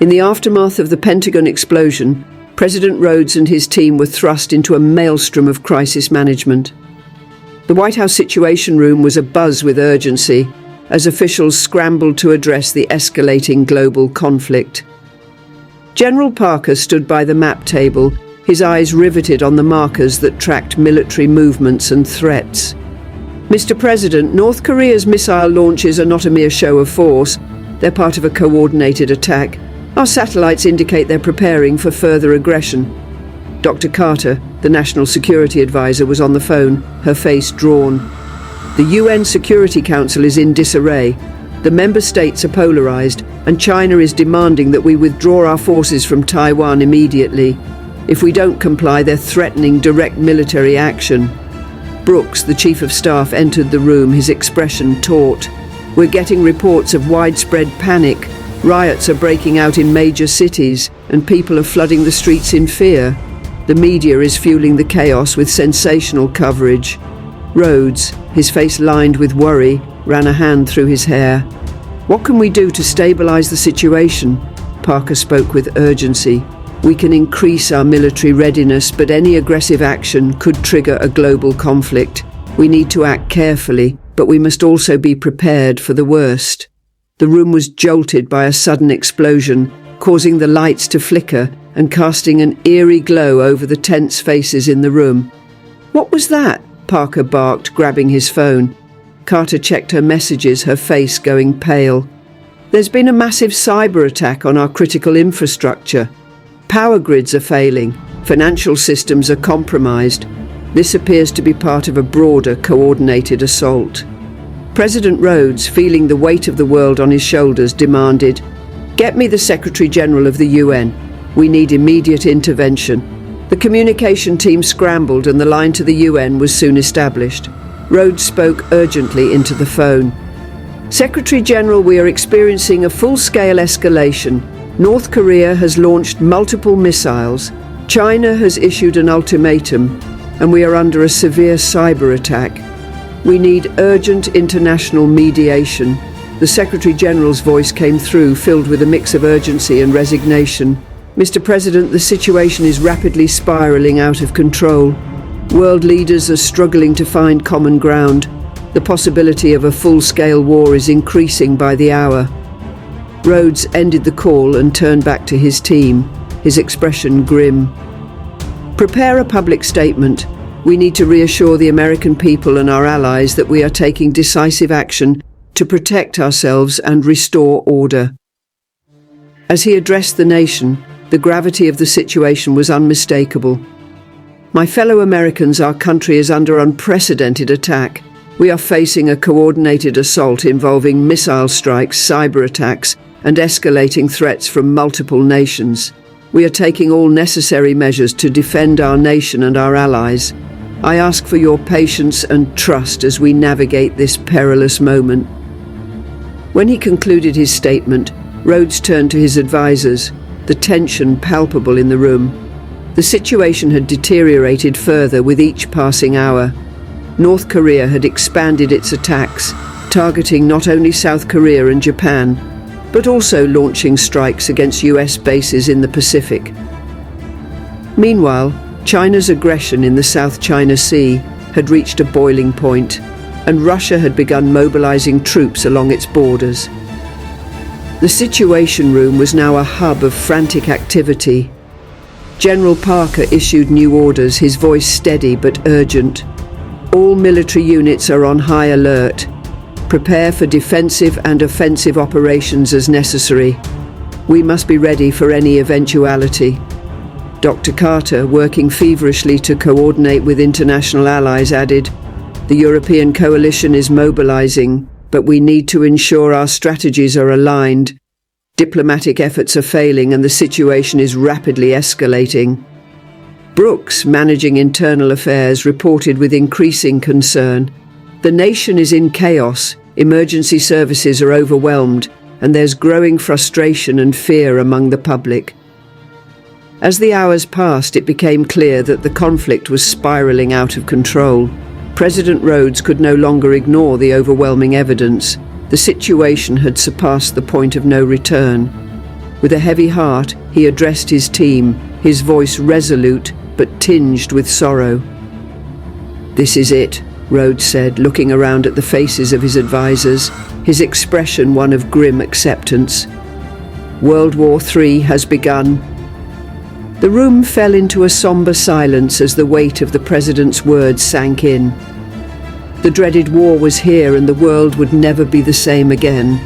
In the aftermath of the Pentagon explosion, President Rhodes and his team were thrust into a maelstrom of crisis management. The White House Situation Room was abuzz with urgency as officials scrambled to address the escalating global conflict. General Parker stood by the map table, his eyes riveted on the markers that tracked military movements and threats. Mr. President, North Korea's missile launches are not a mere show of force. They're part of a coordinated attack. Our satellites indicate they're preparing for further aggression. Dr. Carter, the National Security Advisor, was on the phone, her face drawn. The UN Security Council is in disarray. The member states are polarized, and China is demanding that we withdraw our forces from Taiwan immediately. If we don't comply, they're threatening direct military action. Brooks, the Chief of Staff, entered the room, his expression taut. We're getting reports of widespread panic. Riots are breaking out in major cities, and people are flooding the streets in fear. The media is fueling the chaos with sensational coverage. Rhodes, his face lined with worry, ran a hand through his hair. What can we do to stabilize the situation? Parker spoke with urgency. We can increase our military readiness, but any aggressive action could trigger a global conflict. We need to act carefully, but we must also be prepared for the worst. The room was jolted by a sudden explosion, causing the lights to flicker and casting an eerie glow over the tense faces in the room. What was that? Parker barked, grabbing his phone. Carter checked her messages, her face going pale. There's been a massive cyber attack on our critical infrastructure. Power grids are failing. Financial systems are compromised. This appears to be part of a broader, coordinated assault. President Rhodes, feeling the weight of the world on his shoulders, demanded, "Get me the Secretary General of the UN. We need immediate intervention." The communication team scrambled and the line to the UN was soon established. Rhodes spoke urgently into the phone. "Secretary General, we are experiencing a full-scale escalation. North Korea has launched multiple missiles. China has issued an ultimatum, and we are under a severe cyber attack. We need urgent international mediation." The Secretary General's voice came through, filled with a mix of urgency and resignation. "Mr. President, the situation is rapidly spiraling out of control. World leaders are struggling to find common ground. The possibility of a full-scale war is increasing by the hour." Rhodes ended the call and turned back to his team, his expression grim. "Prepare a public statement. We need to reassure the American people and our allies that we are taking decisive action to protect ourselves and restore order." As he addressed the nation, the gravity of the situation was unmistakable. "My fellow Americans, our country is under unprecedented attack. We are facing a coordinated assault involving missile strikes, cyber attacks, and escalating threats from multiple nations. We are taking all necessary measures to defend our nation and our allies. I ask for your patience and trust as we navigate this perilous moment." When he concluded his statement, Rhodes turned to his advisors, the tension palpable in the room. The situation had deteriorated further with each passing hour. North Korea had expanded its attacks, targeting not only South Korea and Japan, but also launching strikes against US bases in the Pacific. Meanwhile, China's aggression in the South China Sea had reached a boiling point, and Russia had begun mobilizing troops along its borders. The Situation Room was now a hub of frantic activity. General Parker issued new orders, his voice steady but urgent. "All military units are on high alert. Prepare for defensive and offensive operations as necessary. We must be ready for any eventuality." Dr. Carter, working feverishly to coordinate with international allies, added, "The European coalition is mobilizing, but we need to ensure our strategies are aligned. Diplomatic efforts are failing and the situation is rapidly escalating." Brooks, managing internal affairs, reported with increasing concern. "The nation is in chaos, emergency services are overwhelmed, and there's growing frustration and fear among the public." As the hours passed, it became clear that the conflict was spiraling out of control. President Rhodes could no longer ignore the overwhelming evidence. The situation had surpassed the point of no return. With a heavy heart, he addressed his team, his voice resolute but tinged with sorrow. "This is it," Rhodes said, looking around at the faces of his advisors, his expression one of grim acceptance. "World War III has begun." The room fell into a somber silence as the weight of the president's words sank in. The dreaded war was here and the world would never be the same again.